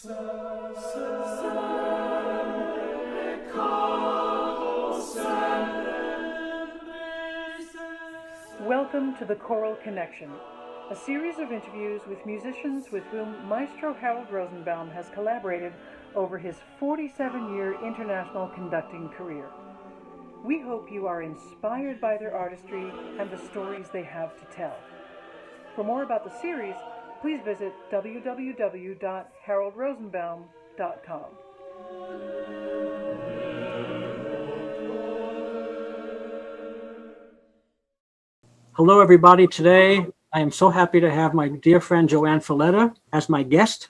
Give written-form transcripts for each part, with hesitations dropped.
Welcome to the Choral Connection, a series of interviews with musicians with whom Maestro Harold Rosenbaum has collaborated over his 47-year international conducting career. We hope you are inspired by their artistry and the stories they have to tell. For more about the series, please visit www.haroldrosenbaum.com. Hello, everybody. Today, I am so happy to have my dear friend JoAnn Falletta as my guest.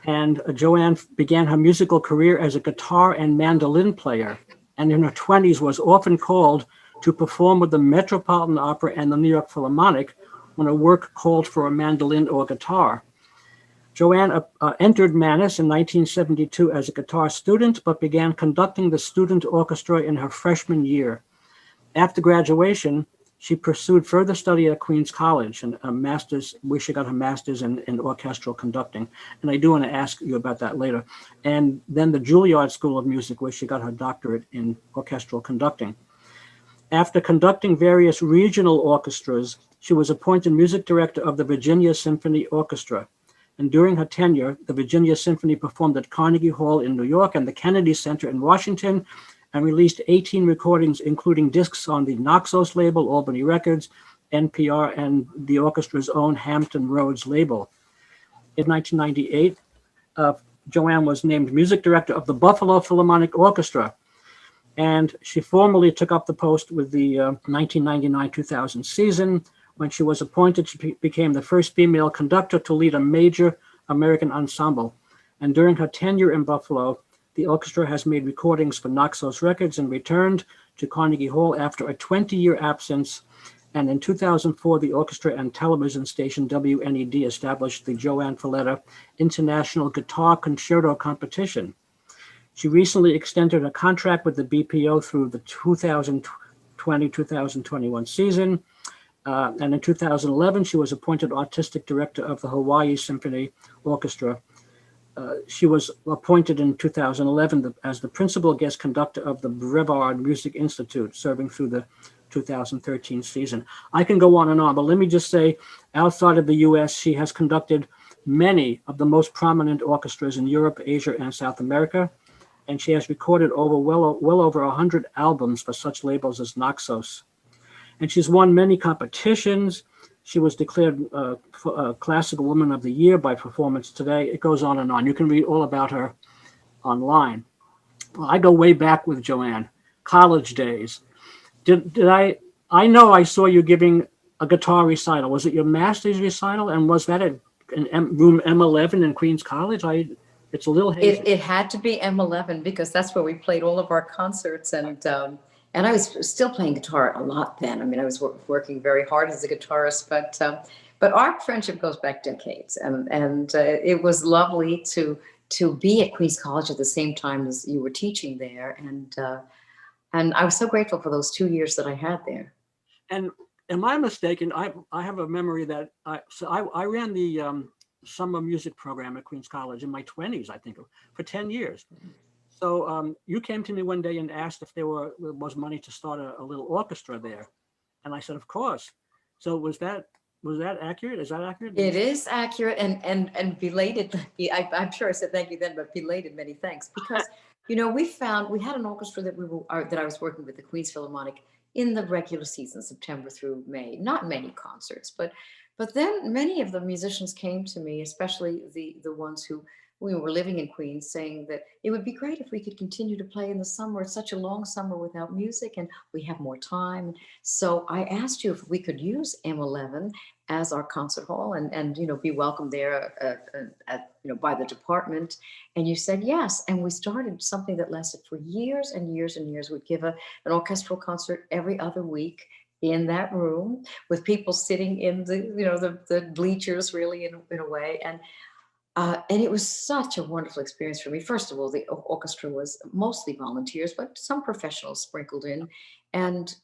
And JoAnn began her musical career as a guitar and mandolin player, and in her 20s was often called to perform with the Metropolitan Opera and the New York Philharmonic when her work called for a mandolin or guitar. JoAnn entered Mannes in 1972 as a guitar student, but began conducting the student orchestra in her freshman year. After graduation, she pursued further study at Queens College and a master's, where she got her master's in orchestral conducting. And I do want to ask you about that later. And then the Juilliard School of Music, where she got her doctorate in orchestral conducting. After conducting various regional orchestras, she was appointed music director of the Virginia Symphony Orchestra. And during her tenure, the Virginia Symphony performed at Carnegie Hall in New York and the Kennedy Center in Washington, and released 18 recordings, including discs on the Naxos label, Albany Records, NPR, and the orchestra's own Hampton Roads label. In 1998, JoAnn was named music director of the Buffalo Philharmonic Orchestra, and she formally took up the post with the 1999-2000 season. When she was appointed, she became the first female conductor to lead a major American ensemble. And during her tenure in Buffalo, the orchestra has made recordings for Naxos Records and returned to Carnegie Hall after a 20-year absence. And in 2004, the orchestra and television station WNED established the JoAnn Falletta International Guitar Concerto Competition. She recently extended a contract with the BPO through the 2020-2021 season. And in 2011, she was appointed artistic director of the Hawaii Symphony Orchestra. She was appointed in 2011 as the principal guest conductor of the Brevard Music Institute, serving through the 2013 season. I can go on, but let me just say, outside of the US, she has conducted many of the most prominent orchestras in Europe, Asia, and South America, and she has recorded well over 100 albums for such labels as Naxos. And she's won many competitions. She was declared Classical Woman of the Year by Performance Today. It goes on and on. You can read all about her online. Well, I go way back with JoAnn, college days. I know I saw you giving a guitar recital. Was it your master's recital? And was that in room M11 in Queens College? It's a little hazy. It had to be M11 because that's where we played all of our concerts, and I was still playing guitar a lot then. I mean, I was working very hard as a guitarist, but our friendship goes back decades, and it was lovely to be at Queens College at the same time as you were teaching there, and I was so grateful for those 2 years that I had there. And am I mistaken? I have a memory that I ran the summer music program at Queens College in my 20s, I think, for 10 years. So you came to me one day and asked if there was money to start a little orchestra there. And I said, of course. So was that accurate? Is that accurate? It is accurate and belated. I'm sure I said thank you then, but belated many thanks. Because, we had an orchestra that I was working with, the Queens Philharmonic, in the regular season, September through May. Not many concerts, but then many of the musicians came to me, especially the ones who we were living in Queens, saying that it would be great if we could continue to play in the summer. It's such a long summer without music and we have more time. So I asked you if we could use M11 as our concert hall and be welcome there by the department. And you said yes. And we started something that lasted for years and years and years. We'd give an orchestral concert every other week in that room with people sitting in the bleachers, really, in a way. And it was such a wonderful experience for me. First of all, the orchestra was mostly volunteers, but some professionals sprinkled in. And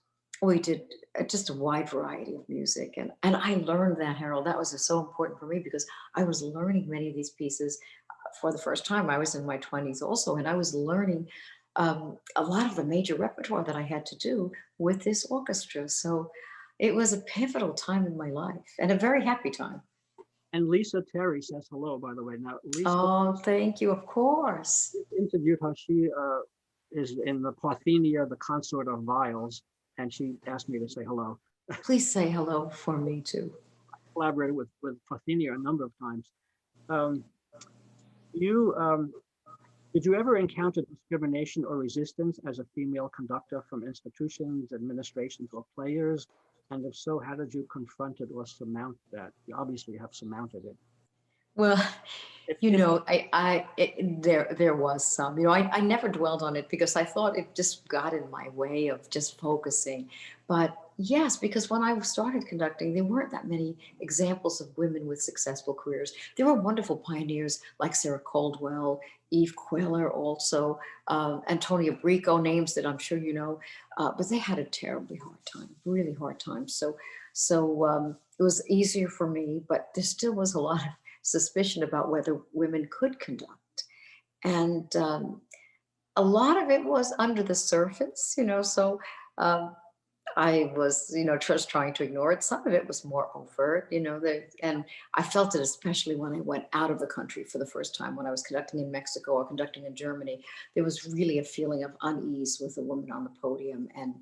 we did just a wide variety of music. And I learned that, Harold. That was so important for me because I was learning many of these pieces for the first time. I was in my 20s also, and I was learning a lot of the major repertoire that I had to do with this orchestra. So it was a pivotal time in my life and a very happy time. And Lisa Terry says hello, by the way. Now, Lisa Oh, thank you. Of course. interviewed her. She is in the Parthenia, the consort of viols, and she asked me to say hello. Please say hello for me too. Collaborated with Parthenia a number of times. Um, you Did you ever encounter discrimination or resistance as a female conductor from institutions, administrations, or players? And if so, how did you confront it or surmount that? You obviously have surmounted it. Well, If, you if know, there was some, you know, I never dwelled on it because I thought it just got in my way of just focusing. But yes, because when I started conducting, there weren't that many examples of women with successful careers. There were wonderful pioneers like Sarah Caldwell, Eve Queller, also Antonia Brico, names that I'm sure you know, but they had a terribly hard time, really hard time. So it was easier for me, but there still was a lot of suspicion about whether women could conduct. And a lot of it was under the surface, you know, so um, I was, you know, just trying to ignore it. Some of it was more overt, you know, and I felt it especially when I went out of the country for the first time, when I was conducting in Mexico or conducting in Germany. There was really a feeling of unease with a woman on the podium, and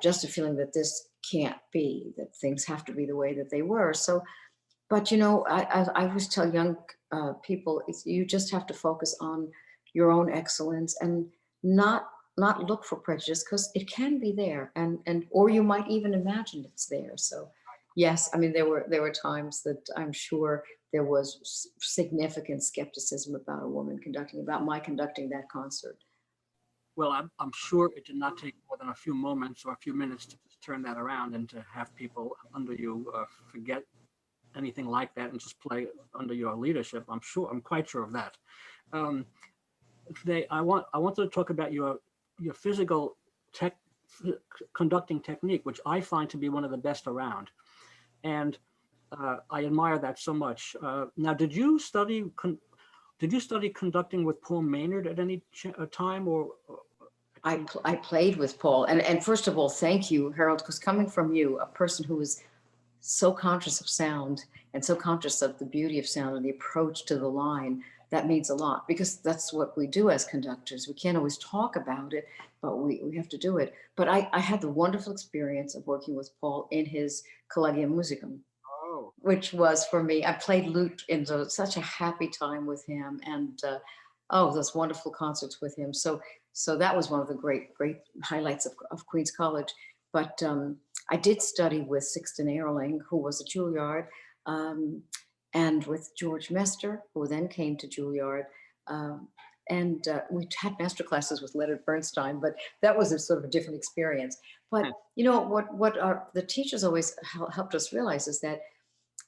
just a feeling that this can't be, that things have to be the way that they were. So but you know, I always tell young people, you just have to focus on your own excellence and not not look for prejudice, because it can be there, and or you might even imagine it's there. So yes, I mean there were times that I'm sure there was significant skepticism about a woman conducting, about my conducting that concert. well, I'm sure it did not take more than a few moments or a few minutes to turn that around and to have people under you forget anything like that and just play under your leadership. I'm quite sure of that. Um, Today, I wanted to talk about your physical tech conducting technique, which I find to be one of the best around, and I admire that so much. Now, did you study conducting with Paul Maynard at any time, or I played with Paul, and first of all, thank you, Harold, because coming from you, a person who is so conscious of sound and so conscious of the beauty of sound and the approach to the line, that means a lot, because that's what we do as conductors. We can't always talk about it, but we have to do it. But I had the wonderful experience of working with Paul in his Collegium Musicum, oh, which was for me, I played lute in such a happy time with him, and oh, those wonderful concerts with him. So that was one of the great highlights of Queens College. But I did study with Sixten Ehrling, who was at Juilliard, and with George Mester, who then came to Juilliard. And we had master classes with Leonard Bernstein, but that was a sort of a different experience. But you know what the teachers always helped us realize is that,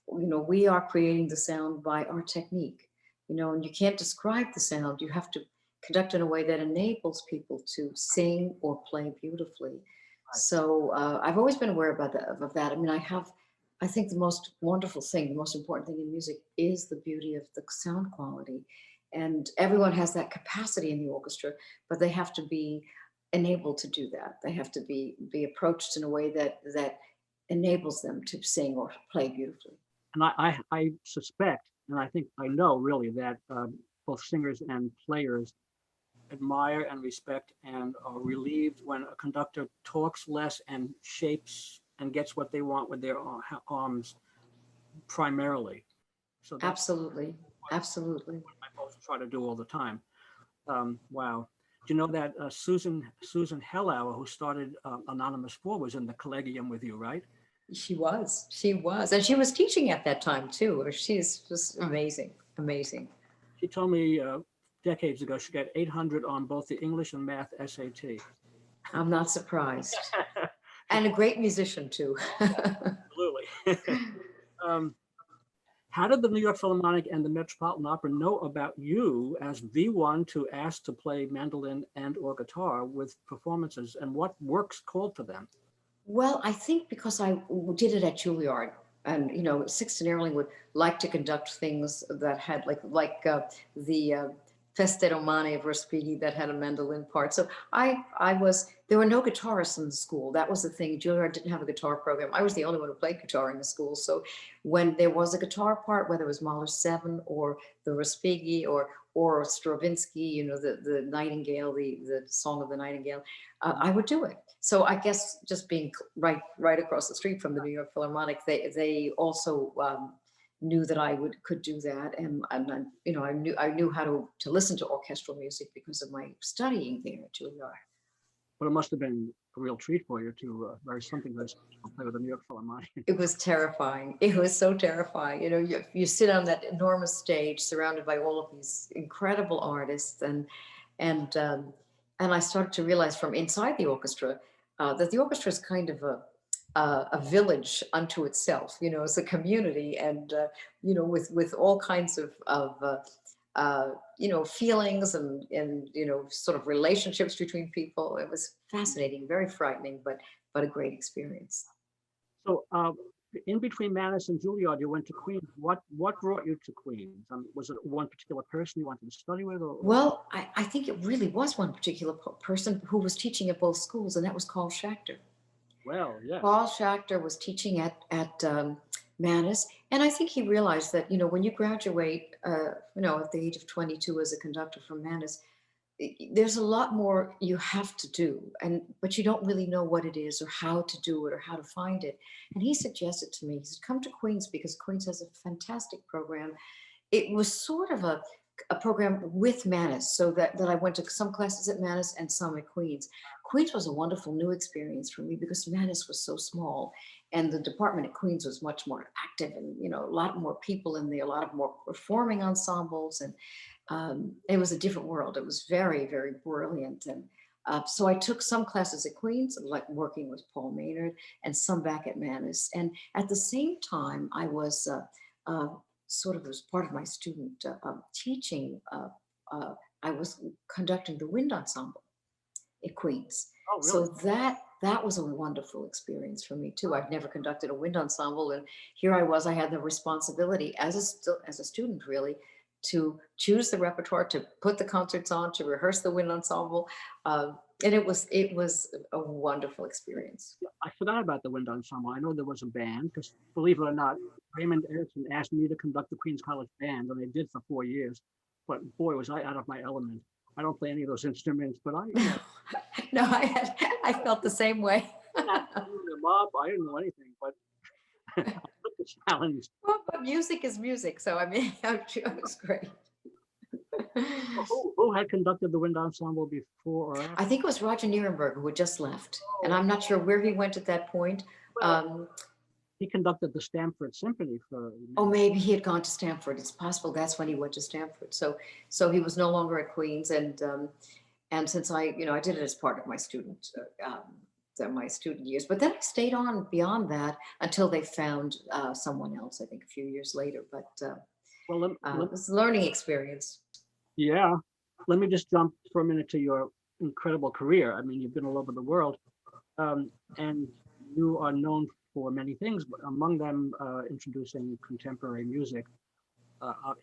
you know, we are creating the sound by our technique, you know, and you can't describe the sound. You have to conduct in a way that enables people to sing or play beautifully. So I've always been aware about that. I mean, I think the most wonderful thing, the most important thing in music is the beauty of the sound quality. And everyone has that capacity in the orchestra, but they have to be enabled to do that. They have to be approached in a way that enables them to sing or play beautifully. and I suspect, and I think I know really that both singers and players admire and respect and are relieved when a conductor talks less and shapes and gets what they want with their arms primarily. So that's Absolutely. Absolutely. what I both try to do all the time. Wow. Do you know that Susan Hellauer, who started Anonymous 4, was in the Collegium with you, right? She was. And she was teaching at that time too. She's just amazing. Amazing. She told me decades ago she got 800 on both the English and math SAT. I'm not surprised. And a great musician too. Absolutely. How did the New York Philharmonic and the Metropolitan Opera know about you as the one to ask to play mandolin and or guitar with performances, and what works called for them? Well, I think because I did it at Juilliard And you know, Sixten Ehrling would like to conduct things that had the Feste Romane of Respighi that had a mandolin part. So I was, there were no guitarists in the school. That was the thing. Juilliard didn't have a guitar program. I was the only one who played guitar in the school. So when there was a guitar part, whether it was Mahler's 7 or the Respighi or Stravinsky, you know, the Nightingale, the Song of the Nightingale, I would do it. So I guess just being right across the street from the New York Philharmonic, they also knew that I could do that, and you know, I knew how to listen to orchestral music because of my studying there at Juilliard. But it must have been a real treat for you to something very special, play with the New York Philharmonic. It was terrifying. It was so terrifying. You know, you sit on that enormous stage surrounded by all of these incredible artists, and I started to realize from inside the orchestra that the orchestra is kind of a village unto itself. You know, it's a community, and you know, with all kinds of you know, feelings and you know, sort of relationships between people. It was fascinating, very frightening, but a great experience. So in between Mannes and Juilliard, you went to Queens. What brought you to Queens? Was it one particular person you wanted to study with? Or? Well, I think it really was one particular person who was teaching at both schools, and that was Carl Schachter. Well, yeah. Paul Schachter was teaching at Mannes, and I think he realized that, you know, when you graduate, you know, at the age of 22 as a conductor from Mannes, there's a lot more you have to do, but you don't really know what it is or how to do it or how to find it. And he suggested to me, he said, come to Queens because Queens has a fantastic program. It was sort of a program with Mannes, so that I went to some classes at Mannes and some at Queens. Queens was a wonderful new experience for me because Mannes was so small, and the department at Queens was much more active, and you know, a lot more people in there, a lot of more performing ensembles, and it was a different world. It was very, very brilliant, and so I took some classes at Queens, like working with Paul Maynard, and some back at Mannes. And at the same time, I was sort of as part of my student teaching, I was conducting the wind ensemble at Queens. Oh, really? So that was a wonderful experience for me too. I've never conducted a wind ensemble, and here I was. I had the responsibility as a student, really, to choose the repertoire, to put the concerts on, to rehearse the wind ensemble, and it was a wonderful experience. I forgot about the wind ensemble. I know there was a band because, believe it or not, Raymond Erickson asked me to conduct the Queens College Band, and I did for 4 years. But boy, was I out of my element. I don't play any of those instruments, but No, I felt the same way. I didn't know anything, but I took the challenge. Well, but music is music, so I mean, it was great. Who had conducted the wind ensemble before or after? I think it was Roger Nierenberg who had just left, and I'm not sure where he went at that point. He conducted the Stamford Symphony for. Oh, maybe he had gone to Stanford. It's possible that's when he went to Stanford. So he was no longer at Queens, and since I did it as part of my student years, but then I stayed on beyond that until they found someone else. I think a few years later, but it was a learning experience. Yeah, let me just jump for a minute to your incredible career. I mean, you've been all over the world, and you are known for many things, but among them introducing contemporary music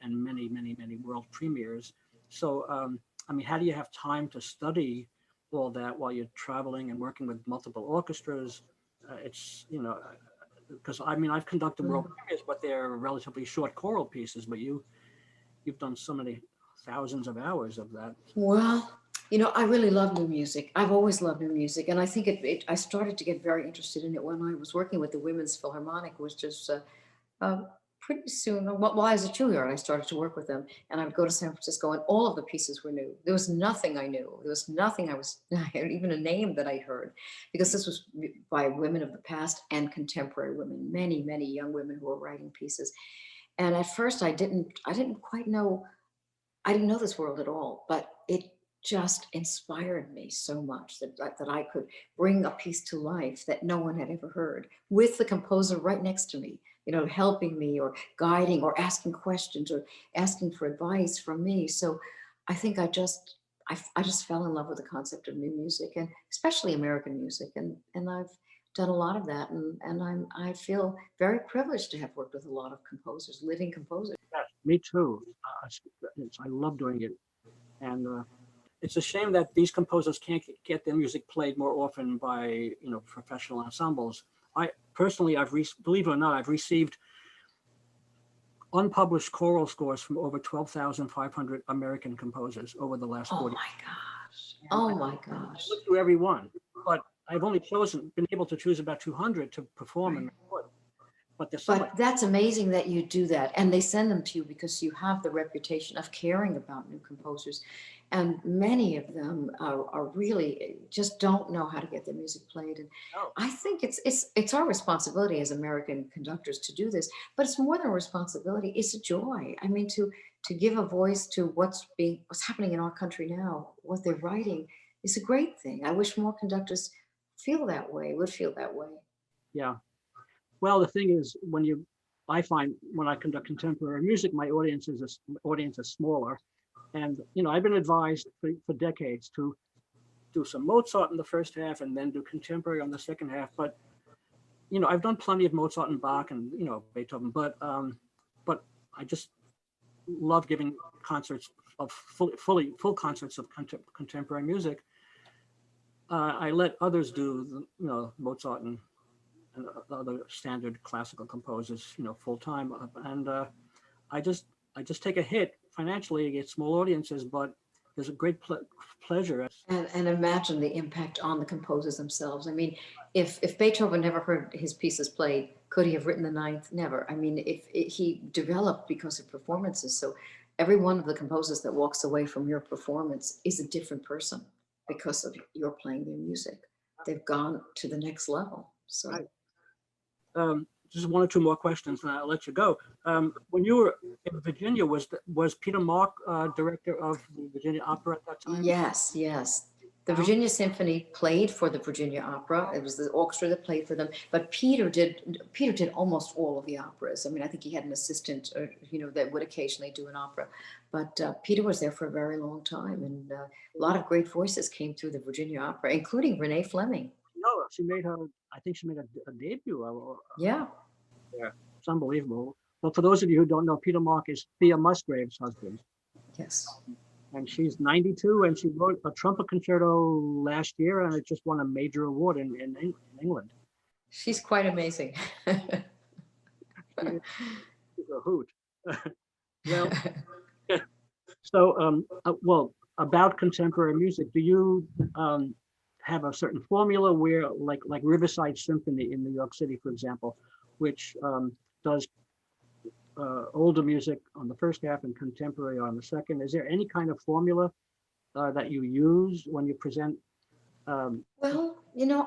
and many world premieres. So, I mean, how do you have time to study all that while you're traveling and working with multiple orchestras? It's, you know, because I mean, I've conducted world premieres, but they're relatively short choral pieces, but you've done so many thousands of hours of that. Well, you know, I really love new music. I've always loved new music. And I think I started to get very interested in it when I was working with the Women's Philharmonic, was just pretty soon. Well, as a Juilliard, I started to work with them, and I would go to San Francisco, and all of the pieces were new. There was nothing I knew. There was nothing even a name that I heard, because this was by women of the past and contemporary women, many young women who were writing pieces. And at first I didn't quite know, I didn't know this world at all, but it just inspired me so much that I could bring a piece to life that no one had ever heard, with the composer right next to me, you know, helping me or guiding or asking questions or asking for advice from me. So I think I just fell in love with the concept of new music, and especially American music. And I've done a lot of that, and I feel very privileged to have worked with a lot of composers, living composers. Yes, me too. I love doing it. And it's a shame that these composers can't get their music played more often by, professional ensembles. I personally, believe it or not, I've received unpublished choral scores from over 12,500 American composers over the last Oh 40 my gosh. years. Oh I my gosh. looked through every one, but I've only been able to choose about 200 to perform and record. But there's so much. But that's amazing that you do that. And they send them to you because you have the reputation of caring about new composers. And many of them are really just don't know how to get their music played. And No. I think it's our responsibility as American conductors to do this, but it's more than a responsibility. It's a joy. I mean, to give a voice to what's happening in our country now, what they're writing is a great thing. I wish more conductors would feel that way. Yeah. Well, the thing is, I find when I conduct contemporary music, my audience is smaller, and I've been advised for decades to do some Mozart in the first half and then do contemporary on the second half. But I've done plenty of Mozart and Bach and Beethoven, but I just love giving concerts of full concerts of contemporary music. I let others do Mozart and other standard classical composers, full time, and I just take a hit financially against small audiences, but there's a great pleasure. And imagine the impact on the composers themselves. I mean, if Beethoven never heard his pieces played, could he have written the ninth? Never. I mean, he developed because of performances. So every one of the composers that walks away from your performance is a different person because of your playing their music. They've gone to the next level. So. Right. Just one or two more questions, and I'll let you go. When you were in Virginia, was Peter Mark director of the Virginia Opera at that time? Yes. The Virginia Symphony played for the Virginia Opera. It was the orchestra that played for them. But Peter did almost all of the operas. I mean, I think he had an assistant, that would occasionally do an opera. But Peter was there for a very long time, and a lot of great voices came through the Virginia Opera, including Renee Fleming. No, I think she made a debut. Yeah. Yeah, it's unbelievable. Well, for those of you who don't know, Peter Mark is Thea Musgrave's husband. Yes. And she's 92, and she wrote a trumpet concerto last year, and it just won a major award in England. She's quite amazing. She's a hoot. Well, so, about contemporary music, do you have a certain formula where, like Riverside Symphony in New York City, for example, which does older music on the first half and contemporary on the second? Is there any kind of formula that you use when you present? Well,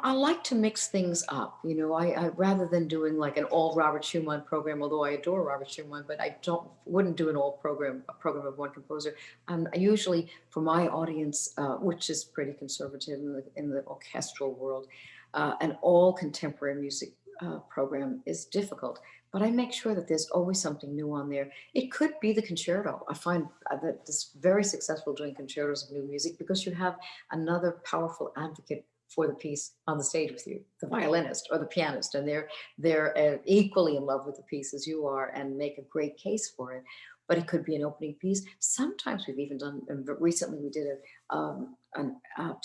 I like to mix things up. I rather than doing like an all Robert Schumann program, although I adore Robert Schumann, but I wouldn't do a program of one composer. I usually, for my audience, which is pretty conservative in the orchestral world, an all contemporary music program is difficult. But I make sure that there's always something new on there. It could be the concerto. I find that it's very successful doing concertos of new music because you have another powerful advocate for the piece on the stage with you, the violinist or the pianist, and they're equally in love with the piece as you are and make a great case for it. But it could be an opening piece. Sometimes we've even done, recently we did a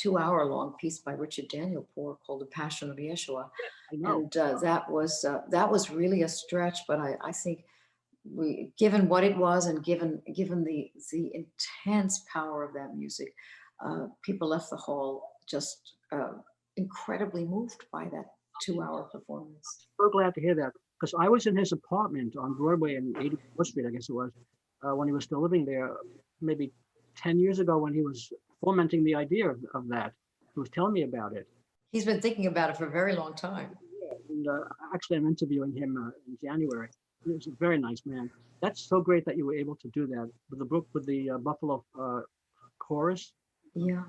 2-hour-long piece by Richard Danielpour called The Passion of Yeshua. And that was really a stretch, but I think given what it was and given the intense power of that music, people left the hall just incredibly moved by that 2-hour performance. So glad to hear that, because I was in his apartment on Broadway in 84th Street, I guess it was, when he was still living there, maybe 10 years ago, when he was fomenting the idea of that. He was telling me about it. He's been thinking about it for a very long time. Yeah, and actually, I'm interviewing him in January. He's a very nice man. That's so great that you were able to do that with the book, with the Buffalo chorus. Yeah.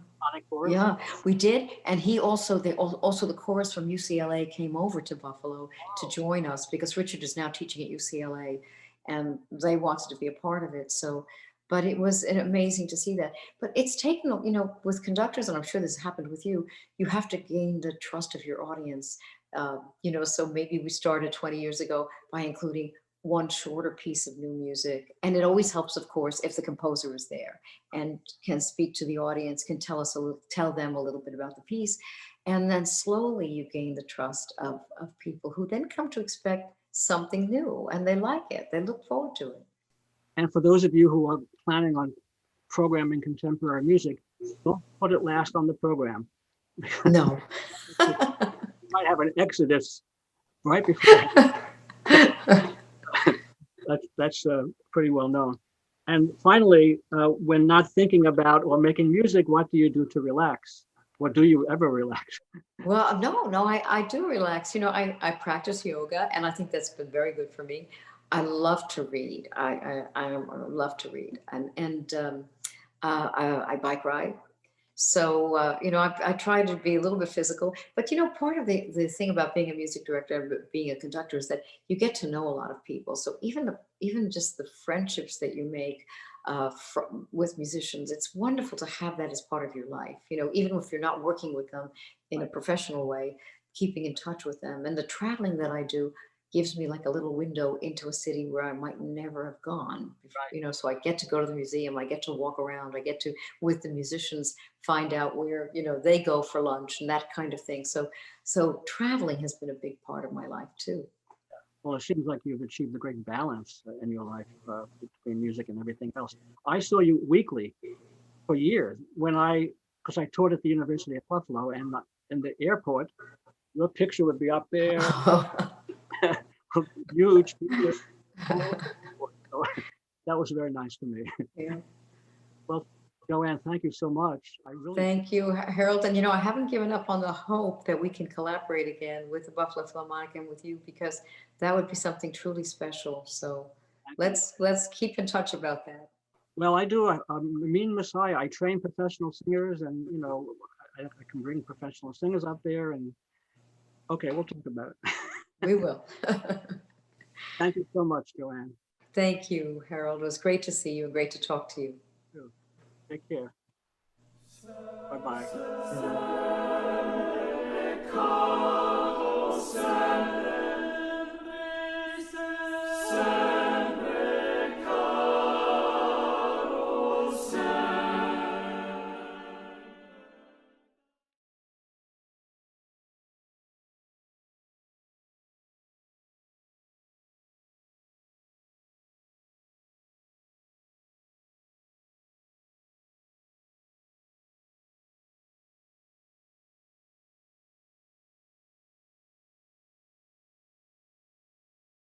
Chorus. Yeah, we did. And he also the chorus from UCLA came over to Buffalo to join us because Richard is now teaching at UCLA and they wanted to be a part of it. So, but it was amazing to see that. But it's taken, with conductors, and I'm sure this happened with you, you have to gain the trust of your audience. So maybe we started 20 years ago by including one shorter piece of new music. And it always helps, of course, if the composer is there and can speak to the audience, can tell them a little bit about the piece. And then slowly you gain the trust of people who then come to expect something new, and they like it. They look forward to it. And for those of you who are planning on programming contemporary music, don't put it last on the program. No. You might have an exodus right before. That's pretty well known. And finally, when not thinking about or making music, what do you do to relax? Or do you ever relax? Well, no, I do relax. I practice yoga, and I think that's been very good for me. I love to read. I love to read, I bike ride. So, I try to be a little bit physical, but part of the thing about being a music director and being a conductor is that you get to know a lot of people. So even just the friendships that you make with musicians, it's wonderful to have that as part of your life. Even if you're not working with them in a professional way, keeping in touch with them. And the traveling that I do gives me like a little window into a city where I might never have gone. Right. So I get to go to the museum, I get to walk around, I get to, with the musicians, find out where they go for lunch and that kind of thing. So traveling has been a big part of my life too. Well, it seems like you've achieved a great balance in your life between music and everything else. I saw you weekly for years because I taught at the University of Buffalo, and in the airport, your picture would be up there, huge. So that was very nice to me. Yeah. Well, JoAnn, thank you so much. I really Thank you, Harold. And I haven't given up on the hope that we can collaborate again with the Buffalo Philharmonic and with you, because that would be something truly special. So let's keep in touch about that. Well, I do. Mean Messiah. I train professional singers, and I can bring professional singers out there. And okay, we'll talk about it. We will. Thank you so much, JoAnn. Thank you, Harold. It was great to see you and great to talk to you. Take care. Bye-bye. Bye.